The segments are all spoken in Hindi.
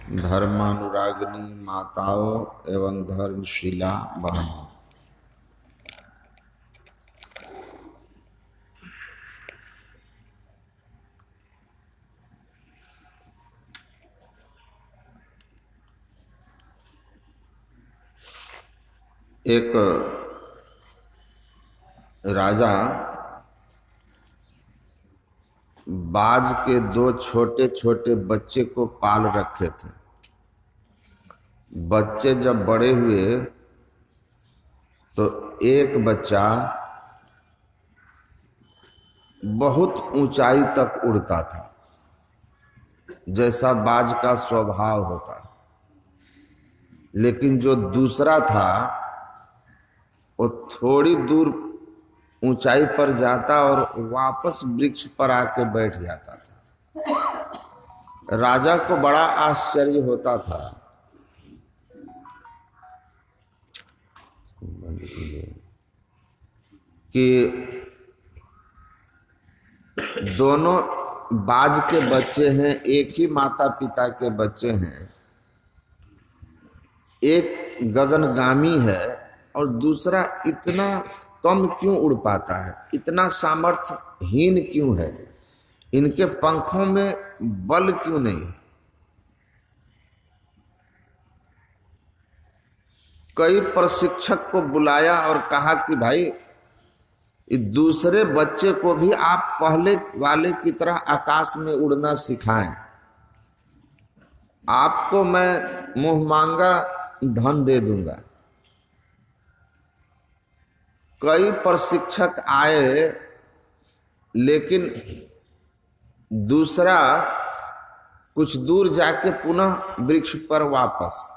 धर्मानुरागिनी माताओं एवं धर्मशीला बहनों, एक राजा बाज के दो छोटे छोटे बच्चे को पाल रखे थे। बच्चे जब बड़े हुए तो एक बच्चा बहुत ऊंचाई तक उड़ता था, जैसा बाज का स्वभाव होता। लेकिन जो दूसरा था वो थोड़ी दूर ऊंचाई पर जाता और वापस वृक्ष पर आके बैठ जाता था। राजा को बड़ा आश्चर्य होता था कि दोनों बाज के बच्चे हैं, एक ही माता पिता के बच्चे हैं। एक गगनगामी है और दूसरा इतना कम क्यों उड़ पाता है, इतना सामर्थ्यहीन क्यों है, इनके पंखों में बल क्यों नहीं है। कई प्रशिक्षक को बुलाया और कहा कि भाई दूसरे बच्चे को भी आप पहले वाले की तरह आकाश में उड़ना सिखाएं। आपको मैं मुंह मांगा धन दे दूंगा। कई प्रशिक्षक आए, लेकिन दूसरा कुछ दूर जाके पुनः वृक्ष पर वापस।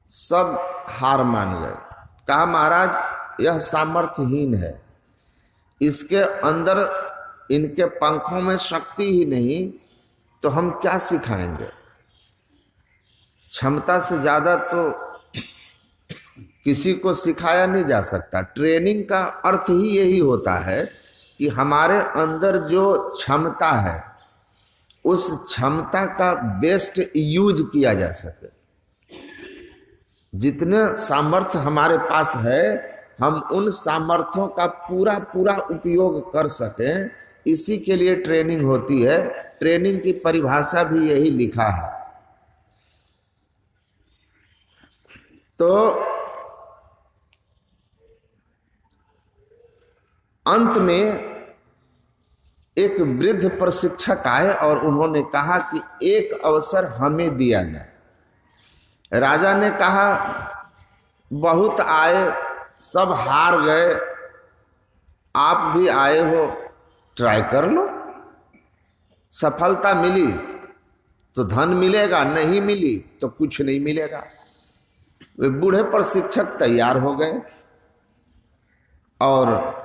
सब हार मान गए। कहा महाराज यह सामर्थ्यहीन है, इसके अंदर इनके पंखों में शक्ति ही नहीं, तो हम क्या सिखाएंगे। क्षमता से ज्यादा तो किसी को सिखाया नहीं जा सकता। ट्रेनिंग का अर्थ ही यही होता है कि हमारे अंदर जो क्षमता है उस क्षमता का बेस्ट यूज किया जा सके। जितने सामर्थ्य हमारे पास है हम उन सामर्थ्यों का पूरा पूरा उपयोग कर सकें, इसी के लिए ट्रेनिंग होती है। ट्रेनिंग की परिभाषा भी यही लिखा है। तो अंत में एक वृद्ध प्रशिक्षक आए और उन्होंने कहा कि एक अवसर हमें दिया जाए। राजा ने कहा बहुत आए, सब हार गए, आप भी आए हो, ट्राई कर लो। सफलता मिली तो धन मिलेगा, नहीं मिली तो कुछ नहीं मिलेगा। वे बूढ़े प्रशिक्षक तैयार हो गए और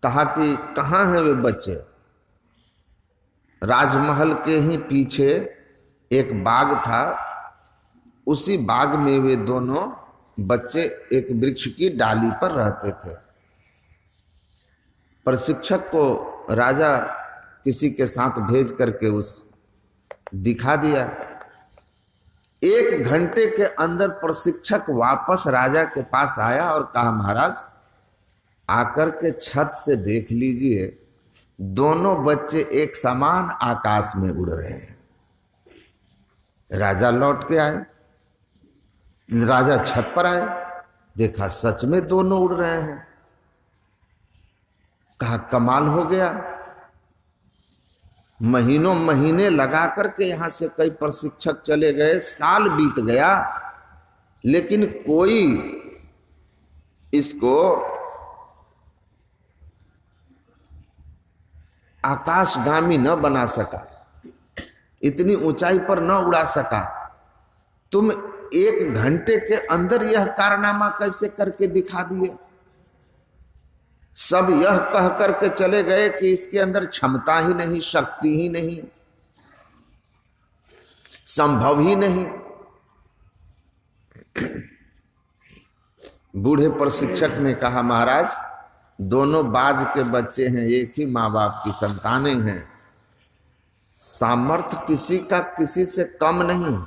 कहा कि कहाँ हैं वे बच्चे। राजमहल के ही पीछे एक बाग था, उसी बाग में वे दोनों बच्चे एक वृक्ष की डाली पर रहते थे। प्रशिक्षक को राजा किसी के साथ भेज करके उस दिखा दिया। 1 घंटे के अंदर प्रशिक्षक वापस राजा के पास आया और कहा महाराज आकर के छत से देख लीजिए, दोनों बच्चे एक समान आकाश में उड़ रहे हैं। राजा लौट के आए, राजा छत पर आए, देखा सच में दोनों उड़ रहे हैं। कहा कमाल हो गया। महीनों महीने लगा करके यहां से कई प्रशिक्षक चले गए, साल बीत गया, लेकिन कोई इसको आकाशगामी न बना सका, इतनी ऊंचाई पर न उड़ा सका। तुम 1 घंटे के अंदर यह कारनामा कैसे करके दिखा दिए। सब यह कह करके चले गए कि इसके अंदर क्षमता ही नहीं, शक्ति ही नहीं, संभव ही नहीं। बूढ़े प्रशिक्षक ने कहा महाराज दोनों बाज के बच्चे हैं, एक ही माँ बाप की संतानें हैं, सामर्थ्य किसी का किसी से कम नहीं।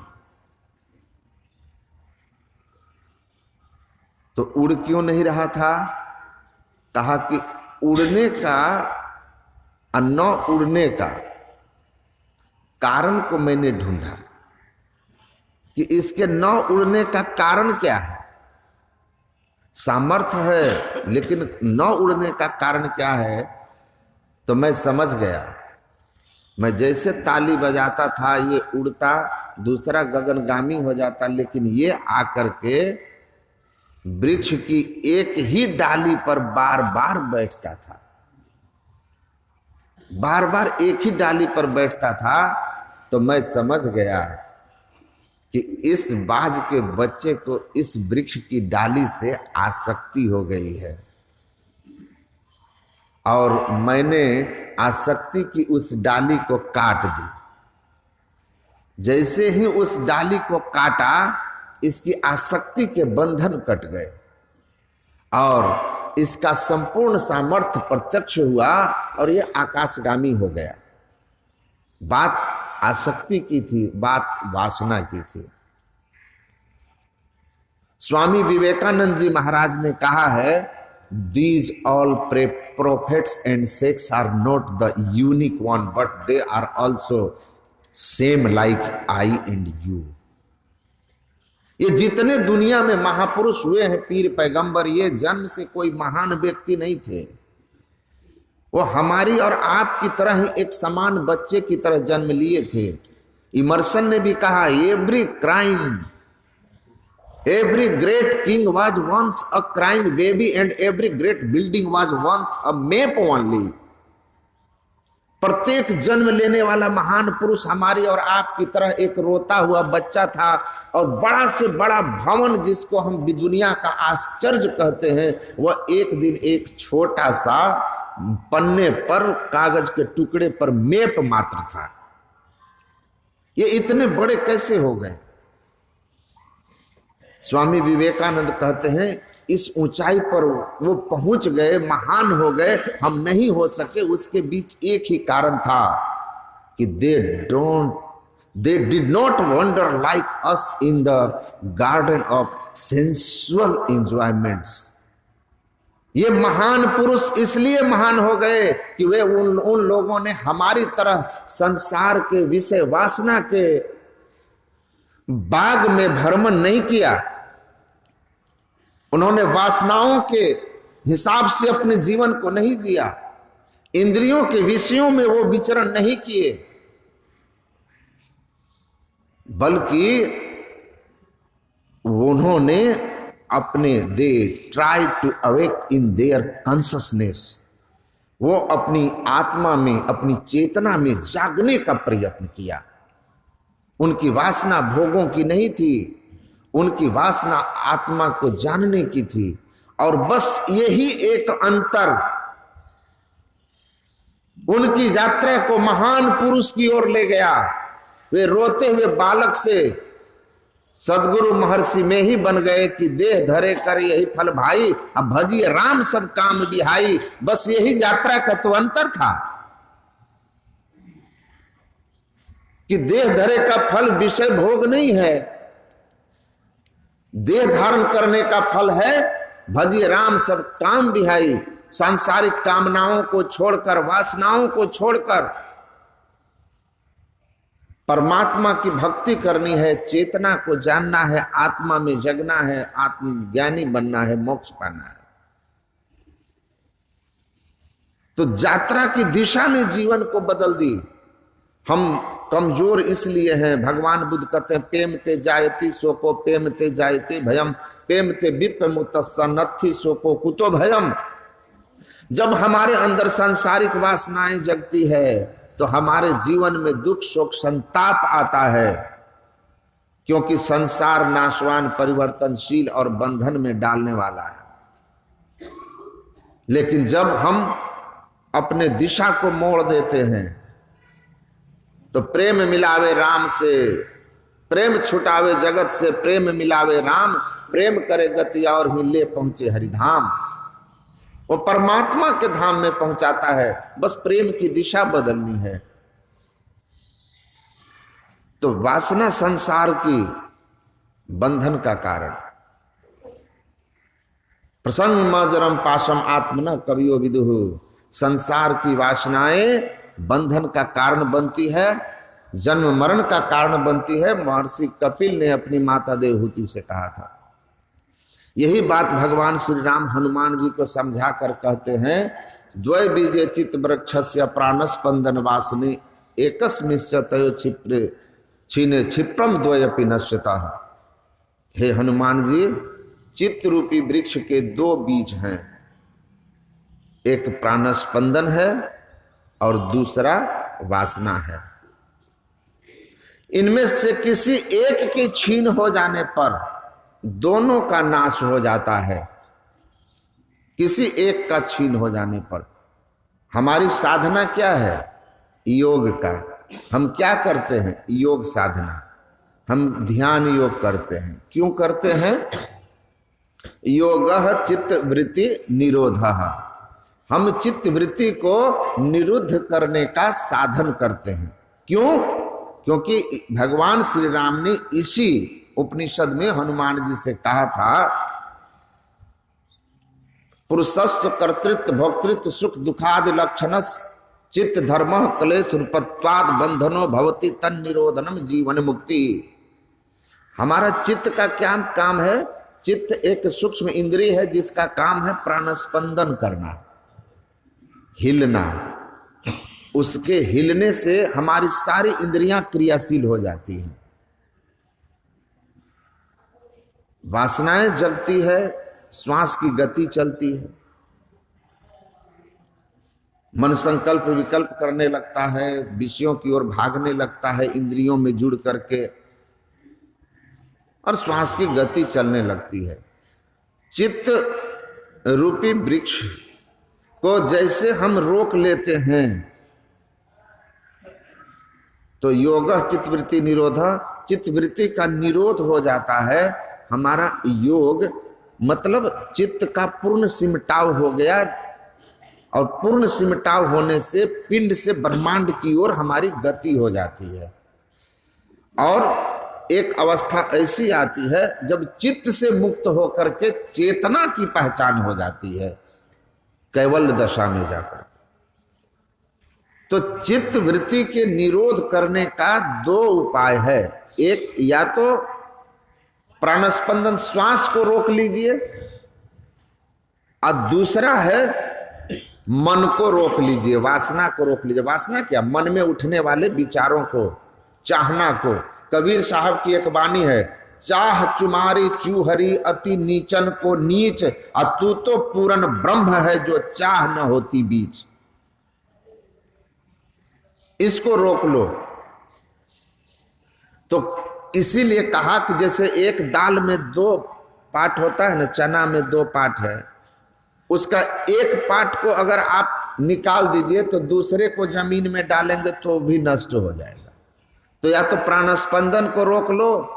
तो उड़ क्यों नहीं रहा था? कहा कि उड़ने का और न उड़ने का कारण को मैंने ढूंढा कि इसके न उड़ने का कारण क्या है। सामर्थ्य है लेकिन न उड़ने का कारण क्या है? तो मैं समझ गया। मैं जैसे ताली बजाता था ये उड़ता, दूसरा गगनगामी हो जाता, लेकिन ये आकर के वृक्ष की एक ही डाली पर बार बार बैठता था, बार बार एक ही डाली पर बैठता था। तो मैं समझ गया कि इस बाज के बच्चे को इस वृक्ष की डाली से आसक्ति हो गई है, और मैंने आसक्ति की उस डाली को काट दी। जैसे ही उस डाली को काटा, इसकी आसक्ति के बंधन कट गए और इसका संपूर्ण सामर्थ्य प्रत्यक्ष हुआ और ये आकाशगामी हो गया। बात आसक्ति की थी, बात वासना की थी। स्वामी विवेकानंद जी महाराज ने कहा है, these all prophets and sects are not the unique one, but they are also same like I and you. ये जितने दुनिया में महापुरुष हुए हैं, पीर पैगंबर, ये जन्म से कोई महान व्यक्ति नहीं थे। वो हमारी और आपकी तरह ही एक समान बच्चे की तरह जन्म लिए थे। इमर्सन ने भी कहा, every great king was once a crying baby and every great building was once a map only. प्रत्येक जन्म लेने वाला महान पुरुष हमारी और आपकी तरह एक रोता हुआ बच्चा था, और बड़ा से बड़ा भवन जिसको हम दुनिया का आश्चर्य कहते हैं, वह एक दिन एक छोटा सा पन्ने पर, कागज के टुकड़े पर मैप मात्र था। ये इतने बड़े कैसे हो गए? स्वामी विवेकानंद कहते हैं, इस ऊंचाई पर वो पहुंच गए, महान हो गए, हम नहीं हो सके। उसके बीच एक ही कारण था कि they did not wander like us in the garden of sensual enjoyments. ये महान पुरुष इसलिए महान हो गए कि वे उन लोगों ने हमारी तरह संसार के विषय वासना के बाग में भ्रमण नहीं किया। उन्होंने वासनाओं के हिसाब से अपने जीवन को नहीं जिया, इंद्रियों के विषयों में वो विचरण नहीं किए, बल्कि उन्होंने अपने they try to awake in their consciousness, वो अपनी आत्मा में, अपनी चेतना में जागने का प्रयत्न किया। उनकी वासना भोगों की नहीं थी, उनकी वासना आत्मा को जानने की थी। और बस यही एक अंतर उनकी यात्रा को महान पुरुष की ओर ले गया। वे रोते हुए बालक से सदगुरु महर्षि में ही बन गए कि देह धरे कर यही फल भाई, अब भजिए राम सब काम बिहाई। बस यही यात्रा का तो अंतर था कि देह धरे का फल विषय भोग नहीं है, देह धारण करने का फल है भजिए राम सब काम बिहाई। सांसारिक कामनाओं को छोड़कर, वासनाओं को छोड़कर परमात्मा की भक्ति करनी है, चेतना को जानना है, आत्मा में जगना है, आत्मज्ञानी बनना है, मोक्ष पाना है। तो यात्रा की दिशा ने जीवन को बदल दी। हम कमजोर इसलिए हैं, भगवान बुद्ध कहते हैं, पेमते जायति सोको पेमते जायते भयम, पेमते विप्पमुतस्स नत्थि सोको कुतो भयम। जब हमारे अंदर सांसारिक वासनाएं जगती है तो हमारे जीवन में दुख शोक संताप आता है, क्योंकि संसार नाशवान, परिवर्तनशील और बंधन में डालने वाला है। लेकिन जब हम अपने दिशा को मोड़ देते हैं तो प्रेम मिलावे राम से, प्रेम छुटावे जगत से, प्रेम मिलावे राम, प्रेम करे गति और ही ले पहुंचे हरिधाम। वो परमात्मा के धाम में पहुंचाता है, बस प्रेम की दिशा बदलनी है। तो वासना संसार की बंधन का कारण। प्रसंग मजरम पाशम आत्मन कवियो विदुहु, संसार की वासनाएं बंधन का कारण बनती है, जन्म मरण का कारण बनती है। महर्षि कपिल ने अपनी माता देवहूति से कहा था। यही बात भगवान श्री राम हनुमान जी को समझा कर कहते हैं, द्वय बीजे चित्त वृक्षस्य प्राणस्पंदन वासने एकस्मिश्चतयो क्षिप्रे छीने क्षिप्रम द्वयपि नश्यतः। हे हनुमान जी, चित्त रूपी वृक्ष के दो बीज हैं, एक प्राणस्पंदन है और दूसरा वासना है। इनमें से किसी एक के छीन हो जाने पर दोनों का नाश हो जाता है। किसी एक का छीन हो जाने पर हमारी साधना क्या है? योग का। हम क्या करते हैं? योग साधना। हम ध्यान योग करते हैं। क्यों करते हैं? योगः चित्त वृत्ति निरोधः। हम चित्त वृत्ति को निरुद्ध करने का साधन करते हैं। क्यों? क्योंकि भगवान श्री राम ने इसी उपनिषद में हनुमान जी से कहा था, पुरुषस्व कर्तृत्व भोक्तृत्व सुख दुखाद लक्षणस चित्त धर्म क्लेश रूपत्वाद बंधनो भवति तन निरोधनम जीवन मुक्ति। हमारा चित्त का क्या काम है? चित्त एक सूक्ष्म इंद्रिय है जिसका काम है प्राणस्पंदन करना, हिलना। उसके हिलने से हमारी सारी इंद्रियां क्रियाशील हो जाती हैं। वासनाएं जगती है, श्वास की गति चलती है, मन संकल्प विकल्प करने लगता है, विषयों की ओर भागने लगता है इंद्रियों में जुड़ करके, और श्वास की गति चलने लगती है। चित्त रूपी वृक्ष को जैसे हम रोक लेते हैं तो योग चित्तवृत्ति निरोध, चित्तवृत्ति का निरोध हो जाता है। हमारा योग मतलब चित्त का पूर्ण सिमटाव हो गया, और पूर्ण सिमटाव होने से पिंड से ब्रह्मांड की ओर हमारी गति हो जाती है। और एक अवस्था ऐसी आती है जब चित्त से मुक्त होकर के चेतना की पहचान हो जाती है, कैवल्य दशा में जाकर। तो चित्त वृत्ति के निरोध करने का दो उपाय है। एक, या तो प्राणस्पंदन श्वास को रोक लीजिए, और दूसरा है मन को रोक लीजिए, वासना को रोक लीजिए। वासना क्या? मन में उठने वाले विचारों को, चाहना को। कबीर साहब की एक वाणी है, चाह चुमारी चूहरी अति नीचन को नीच, तू तो पूर्ण ब्रह्म है जो चाह न होती बीच। इसको रोक लो। तो इसीलिए कहा कि जैसे एक दाल में दो पार्ट होता है ना, चना में दो पार्ट है, उसका एक पार्ट को अगर आप निकाल दीजिए तो दूसरे को जमीन में डालेंगे तो भी नष्ट हो जाएगा। तो या तो प्राणस्पंदन को रोक लो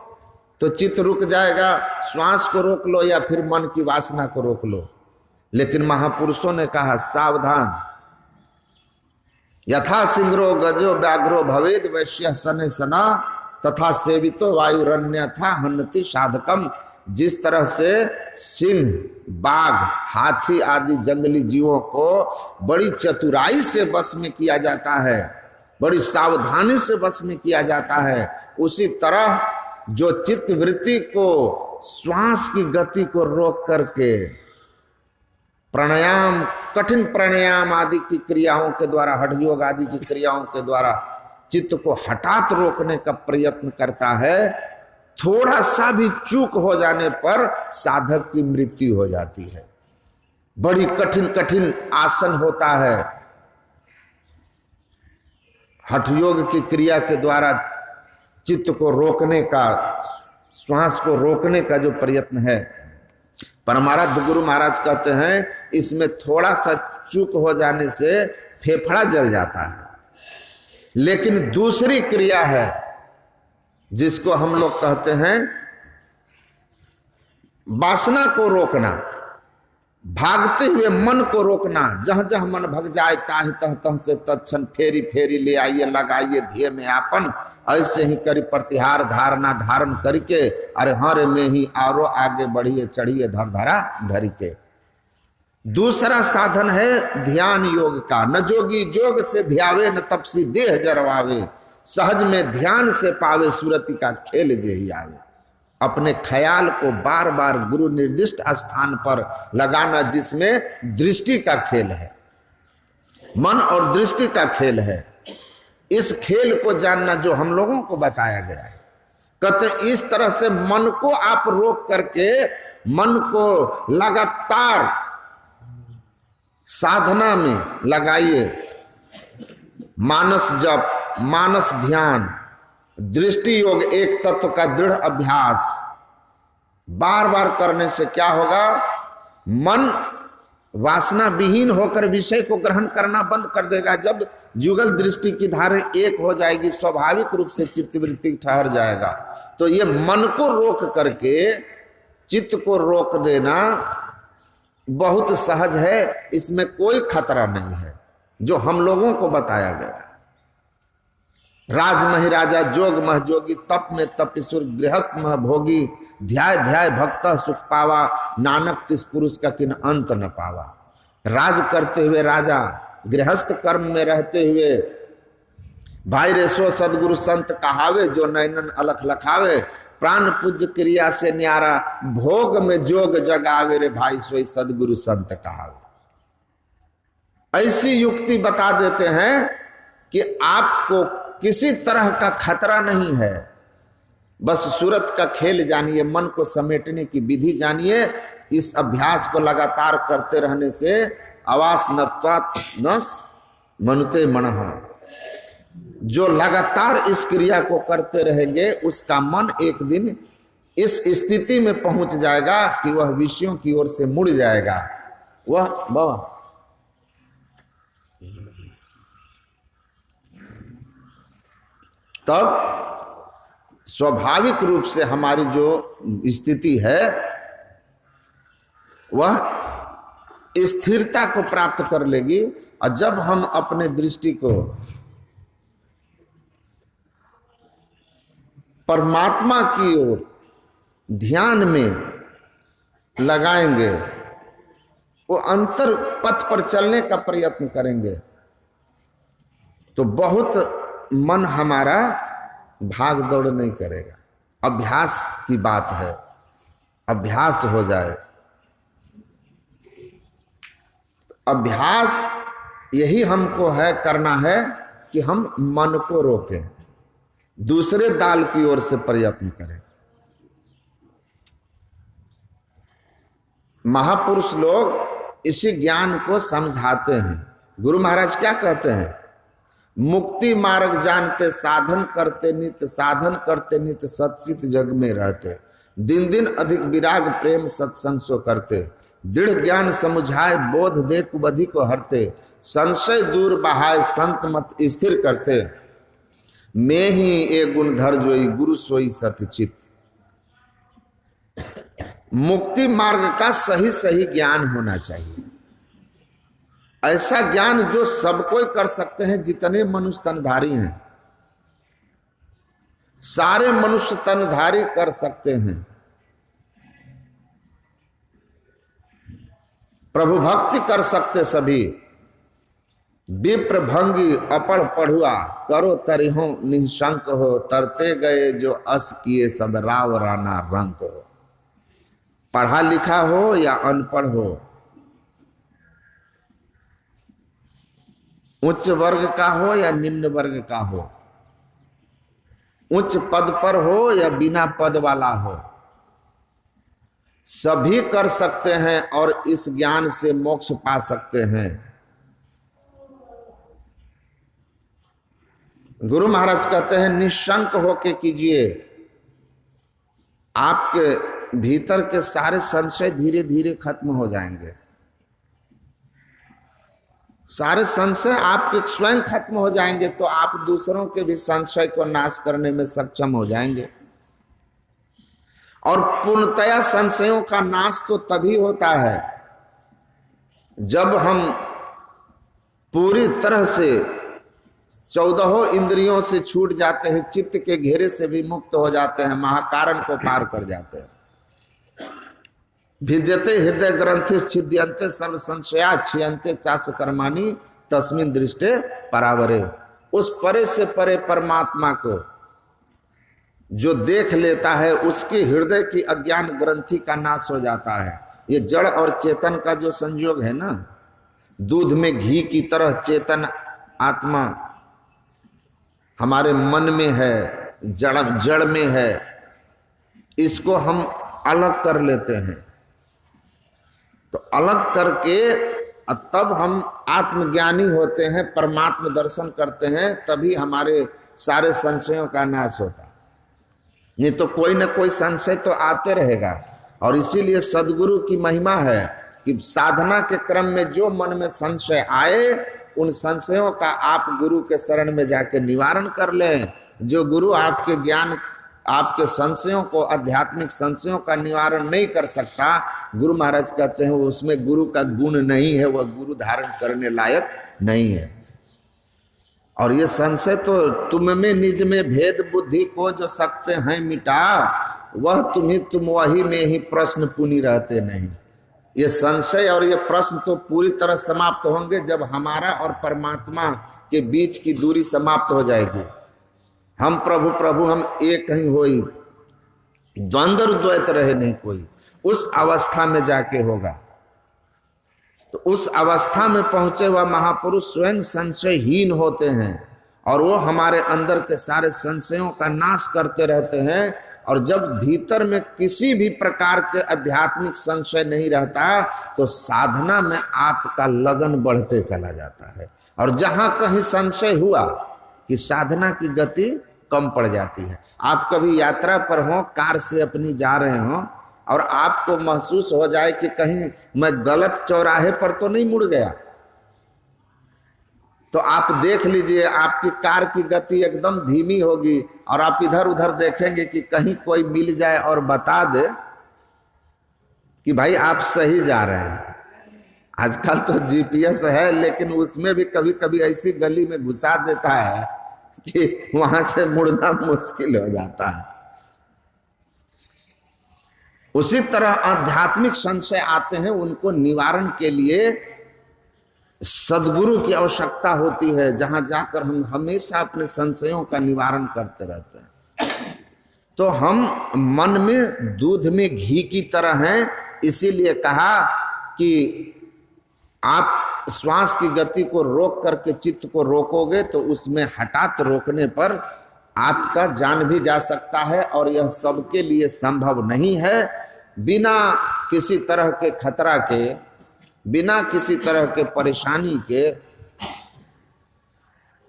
तो चित्त रुक जाएगा, श्वास को रोक लो, या फिर मन की वासना को रोक लो। लेकिन महापुरुषों ने कहा सावधान, यथा सिंग्रो गजो व्याघ्रो भवेद वैश्य सने सना तथा सेवितो वायुरन्यथा हन्नति साधकम। जिस तरह से सिंह, बाघ, हाथी आदि जंगली जीवों को बड़ी चतुराई से वश में किया जाता है, बड़ी सावधानी से वश में किया जाता है, उसी तरह जो चित्त वृत्ति को, श्वास की गति को रोक करके प्राणायाम, कठिन प्राणायाम आदि की क्रियाओं के द्वारा, हठ योग आदि की क्रियाओं के द्वारा चित्त को हठात रोकने का प्रयत्न करता है, थोड़ा सा भी चूक हो जाने पर साधक की मृत्यु हो जाती है। बड़ी कठिन कठिन आसन होता है, हठ योग की क्रिया के द्वारा चित्त को रोकने का, श्वास को रोकने का जो प्रयत्न है। परमाराध्य गुरु महाराज कहते हैं इसमें थोड़ा सा चूक हो जाने से फेफड़ा जल जाता है। लेकिन दूसरी क्रिया है जिसको हम लोग कहते हैं वासना को रोकना। भागते हुए मन को रोकना, जहाँ जहाँ मन भग जाए ताहि तह तह से तत्क्षण फेरी फेरी ले आइए, लगाइए ध्येय में आपन, ऐसे ही करी प्रतिहार धारणा धारण करके, अरे हर में ही औरो आगे बढ़िए चढ़िए धर धरा धरी के। दूसरा साधन है ध्यान योग का। न जोगी जोग से ध्यावे, न तपसी देह जरवावे, सहज में ध्यान से पावे, सुरति का खेल जे ही आवे। अपने ख्याल को बार बार गुरु निर्दिष्ट स्थान पर लगाना, जिसमें दृष्टि का खेल है, मन और दृष्टि का खेल है। इस खेल को जानना जो हम लोगों को बताया गया है। कहते इस तरह से मन को आप रोक करके मन को लगातार साधना में लगाइए। मानस जप, मानस ध्यान, दृष्टि योग, एक तत्व का दृढ़ अभ्यास बार बार करने से क्या होगा? मन वासना विहीन होकर विषय को ग्रहण करना बंद कर देगा। जब युगल दृष्टि की धारा एक हो जाएगी, स्वाभाविक रूप से चित्तवृत्ति ठहर जाएगा। तो ये मन को रोक करके चित्त को रोक देना बहुत सहज है, इसमें कोई खतरा नहीं है, जो हम लोगों को बताया गया। राज महि राजा, जोग मह जोगी, तप में तपस्वी, गृहस्थ मह भोगी, ध्याय ध्याय भक्त सुख पावा, नानक तिस पुरुष का किन अंत न पावा। राज करते हुए राजा, गृहस्थ कर्म में रहते हुए भाई रे सो सदगुरु संत कहावे, जो नैनन अलख लखावे, प्राण पूज्य क्रिया से न्यारा, भोग में जोग जगावे रे भाई सोई सदगुरु संत कहावे। ऐसी युक्ति बता देते हैं कि आपको किसी तरह का खतरा नहीं है। बस सूरत का खेल जानिए, मन को समेटने की विधि जानिए। इस अभ्यास को लगातार करते रहने से आवास नत्वात् न मनुते मनः, जो लगातार इस क्रिया को करते रहेंगे उसका मन एक दिन इस स्थिति में पहुंच जाएगा कि वह विषयों की ओर से मुड़ जाएगा। वह तब स्वाभाविक रूप से हमारी जो स्थिति है वह स्थिरता को प्राप्त कर लेगी। और जब हम अपने दृष्टि को परमात्मा की ओर ध्यान में लगाएंगे, वो अंतर पथ पर चलने का प्रयत्न करेंगे, तो बहुत मन हमारा भाग दौड़ नहीं करेगा। अभ्यास की बात है, अभ्यास हो जाए। अभ्यास यही हमको है करना है कि हम मन को रोकें, दूसरे दाल की ओर से प्रयत्न करें। महापुरुष लोग इसी ज्ञान को समझाते हैं। गुरु महाराज क्या कहते हैं? मुक्ति मार्ग जानते, साधन करते नित्य, साधन करते नित्य, सतचित जग में रहते, दिन दिन अधिक विराग प्रेम सत्संग सो करते, दृढ़ ज्ञान समुझाए, बोध दे कुबधि को हरते, संशय दूर बहाय, संत मत स्थिर करते, मैं ही ए गुण धर जोई, गुरु सोई सतचित। मुक्ति मार्ग का सही सही ज्ञान होना चाहिए। ऐसा ज्ञान जो सब कोई कर सकते हैं। जितने मनुष्य तनधारी हैं, सारे मनुष्य तनधारी कर सकते हैं। प्रभु भक्ति कर सकते सभी। विप्र भंगी अपढ़ पढ़ुआ, करो तरिहो निशंक हो, तरते गए जो अस किए सब राव राना रंक हो। पढ़ा लिखा हो या अनपढ़ हो, उच्च वर्ग का हो या निम्न वर्ग का हो, उच्च पद पर हो या बिना पद वाला हो, सभी कर सकते हैं और इस ज्ञान से मोक्ष पा सकते हैं। गुरु महाराज कहते हैं निशंक होके कीजिए, आपके भीतर के सारे संशय धीरे धीरे खत्म हो जाएंगे। सारे संशय आपके स्वयं खत्म हो जाएंगे तो आप दूसरों के भी संशय को नाश करने में सक्षम हो जाएंगे। और पूर्णतया संशयों का नाश तो तभी होता है जब हम पूरी तरह से 14 इंद्रियों से छूट जाते हैं, चित्त के घेरे से भी मुक्त हो जाते हैं, महाकारण को पार कर जाते हैं, भिद्यते हृदय ग्रंथि छिद्यंते सर्व संशया क्षीयंते चास कर्माणि तस्मिन् दृष्टे परावरे। उस परे से परे परमात्मा को जो देख लेता है उसके हृदय की अज्ञान ग्रंथि का नाश हो जाता है। ये जड़ और चेतन का जो संयोग है ना, दूध में घी की तरह चेतन आत्मा हमारे मन में है, जड़ में है, इसको हम अलग कर लेते हैं। तो अलग करके तब हम आत्मज्ञानी होते हैं, परमात्म दर्शन करते हैं, तभी हमारे सारे संशयों का नाश होता है। नहीं तो कोई न कोई संशय तो आते रहेगा। और इसीलिए सद्गुरु की महिमा है कि साधना के क्रम में जो मन में संशय आए, उन संशयों का आप गुरु के शरण में जाके निवारण कर लें। जो गुरु आपके ज्ञान, आपके संशयों को, आध्यात्मिक संशयों का निवारण नहीं कर सकता, गुरु महाराज कहते हैं उसमें गुरु का गुण नहीं है, वह गुरु धारण करने लायक नहीं है। और ये संशय तो तुम में निज में भेद बुद्धि को जो सकते हैं मिटा, वह तुम वही में ही प्रश्न पुनि रहते नहीं। ये संशय और ये प्रश्न तो पूरी तरह समाप्त होंगे जब हमारा और परमात्मा के बीच की दूरी समाप्त हो जाएगी। हम प्रभु प्रभु हम एक ही होई, द्वंद्व द्वैत रहे नहीं कोई, उस अवस्था में जाके होगा। तो उस अवस्था में पहुंचे हुआ महापुरुष स्वयं संशयहीन होते हैं और वो हमारे अंदर के सारे संशयों का नाश करते रहते हैं। और जब भीतर में किसी भी प्रकार के आध्यात्मिक संशय नहीं रहता, तो साधना में आपका लगन बढ़ते चला जाता है। और जहां कहीं संशय हुआ कि साधना की गति कम पड़ जाती है। आप कभी यात्रा पर हो, कार से अपनी जा रहे हो और आपको महसूस हो जाए कि कहीं मैं गलत चौराहे पर तो नहीं मुड़ गया, तो आप देख लीजिए आपकी कार की गति एकदम धीमी होगी और आप इधर उधर देखेंगे कि कहीं कोई मिल जाए और बता दे कि भाई आप सही जा रहे हैं। आजकल तो जीपीएस है, लेकिन उसमें भी कभी कभी ऐसी गली में घुसा देता है कि वहां से मुड़ना मुश्किल हो जाता है। उसी तरह आध्यात्मिक संशय आते हैं, उनको निवारण के लिए सद्गुरु की आवश्यकता होती है, जहां जाकर हम हमेशा अपने संशयों का निवारण करते रहते हैं। तो हम मन में दूध में घी की तरह हैं। इसीलिए कहा कि आप श्वास की गति को रोक करके चित्त को रोकोगे तो उसमें हठात रोकने पर आपका जान भी जा सकता है। और यह सबके लिए संभव नहीं है। बिना किसी तरह के खतरा के, बिना किसी तरह के परेशानी के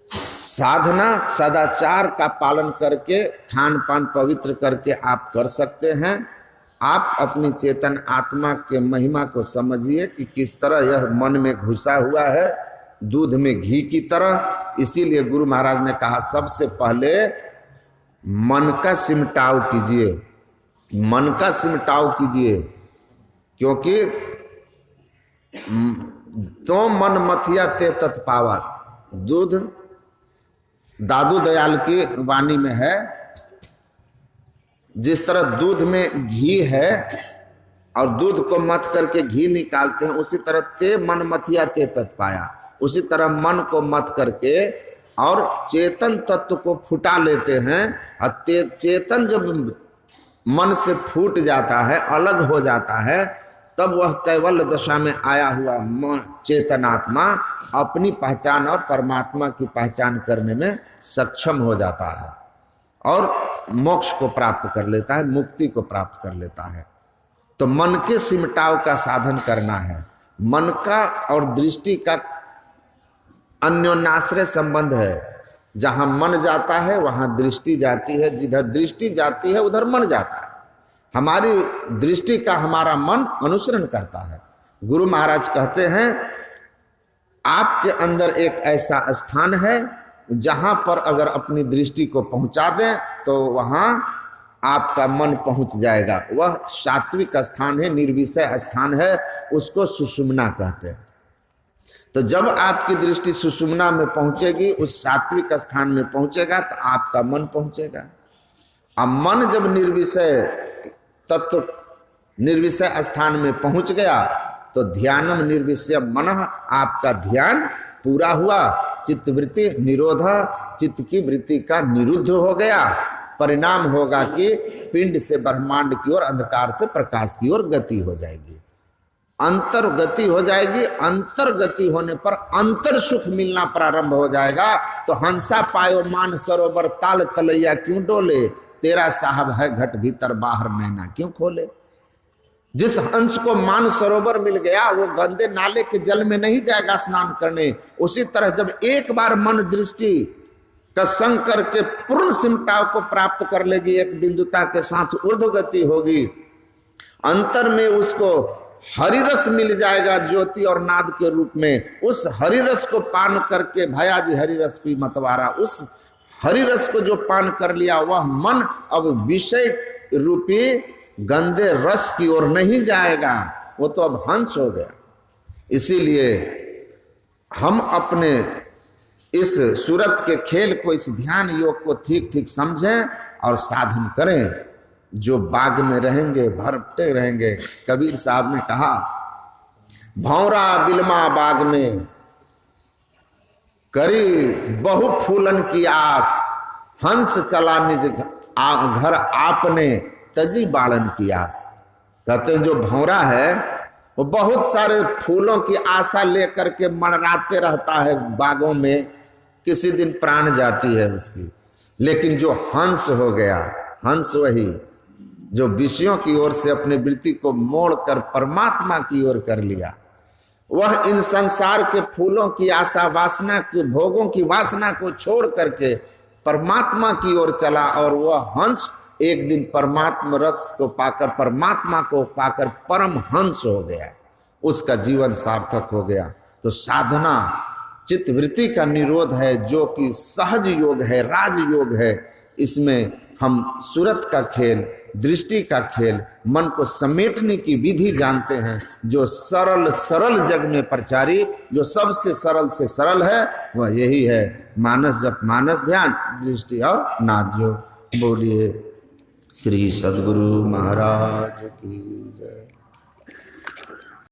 साधना सदाचार का पालन करके, खान पान पवित्र करके आप कर सकते हैं। आप अपनी चेतन आत्मा के महिमा को समझिए कि किस तरह यह मन में घुसा हुआ है, दूध में घी की तरह। इसीलिए गुरु महाराज ने कहा सबसे पहले मन का सिमटाव कीजिए, मन का सिमटाव कीजिए, क्योंकि तो मन मथिया ते तत्पावा। दूध दादू दयाल की वाणी में है, जिस तरह दूध में घी है और दूध को मथ करके घी निकालते हैं, उसी तरह ते मन मथिया ते तत्पाया, उसी तरह मन को मथ करके और चेतन तत्व को फुटा लेते हैं। और चेतन जब मन से फूट जाता है, अलग हो जाता है, तब वह कैवल्य दशा में आया हुआ चेतनात्मा अपनी पहचान और परमात्मा की पहचान करने में सक्षम हो जाता है और मोक्ष को प्राप्त कर लेता है, मुक्ति को प्राप्त कर लेता है। तो मन के सिमटाव का साधन करना है। मन का और दृष्टि का अन्योन्याश्रय संबंध है। जहां मन जाता है वहां दृष्टि जाती है, जिधर दृष्टि जाती है उधर मन जाता है। हमारी दृष्टि का हमारा मन अनुसरण करता है। गुरु महाराज कहते हैं आपके अंदर एक ऐसा स्थान है जहां पर अगर अपनी दृष्टि को पहुंचा दें तो वहां आपका मन पहुंच जाएगा। वह सात्विक स्थान है, निर्विषय स्थान है, उसको सुषुम्ना कहते हैं। तो जब आपकी दृष्टि सुषुम्ना में पहुंचेगी, उस सात्विक स्थान में पहुंचेगा, तो आपका मन पहुंचेगा। अब मन जब निर्विषय तत्व, निर्विषय स्थान में पहुंच गया, तो ध्यानम निर्विषय मनः, आपका ध्यान पूरा हुआ। चित्तवृत्ति निरोध, चित्त की वृत्ति का निरुद्ध हो गया। परिणाम होगा कि पिंड से ब्रह्मांड की ओर, अंधकार से प्रकाश की ओर गति हो जाएगी, अंतर्गति हो जाएगी। अंतर्गति होने पर अंतर सुख मिलना प्रारंभ हो जाएगा। तो हंसा पायो मान सरोवर, ताल तलैया क्यों डोले, तेरा साहब है घट भीतर, बाहर नैना क्यों खोले। जिस हंस को मान सरोवर मिल गया, वो गंदे नाले के जल में नहीं जाएगा स्नान करने। उसी तरह जब एक बार मन दृष्टि का संग करके पूर्ण सिमटाव को प्राप्त कर लेगी, एक बिंदुता के साथ ऊर्ध्वगति होगी, अंतर में उसको हरिरस मिल जाएगा ज्योति और नाद के रूप में। उस हरिरस को पान करके, भया जी हरिरस पी मतवारा, उस हरिरस को जो पान कर लिया, वह मन अब विषय रूपी गंदे रस की ओर नहीं जाएगा, वो तो अब हंस हो गया। इसीलिए हम अपने इस सूरत के खेल को, इस ध्यान योग को ठीक ठीक समझें और साधन करें। जो बाग में रहेंगे भरते रहेंगे। कबीर साहब ने कहा, भौरा बिलमा बाग में करी बहु फूलन की आस, हंस चला निज घर आपने तजी बाड़न की आस। कहते हैं जो भौरा है वो बहुत सारे फूलों की आशा लेकर के मड़राते रहता है बागों में, किसी दिन प्राण जाती है उसकी। लेकिन जो हंस हो गया, हंस वही जो विषयों की ओर से अपने वृत्ति को मोड़कर परमात्मा की ओर कर लिया, वह इन संसार के फूलों की आशा, वासना के भोगों की वासना को छोड़ करके परमात्मा की ओर चला। और वह हंस एक दिन परमात्मा रस को पाकर, परमात्मा को पाकर परम हंस हो गया, उसका जीवन सार्थक हो गया। तो साधना चित्त वृत्ति का निरोध है, जो कि सहज योग है, राजयोग है। इसमें हम सूरत का खेल, दृष्टि का खेल, मन को समेटने की विधि जानते हैं, जो सरल सरल जग में प्रचारी, जो सबसे सरल से सरल है, वह यही है मानस जप, मानस ध्यान, दृष्टि और नाद योग। बोलिए श्री सद्गुरु महाराज की जय।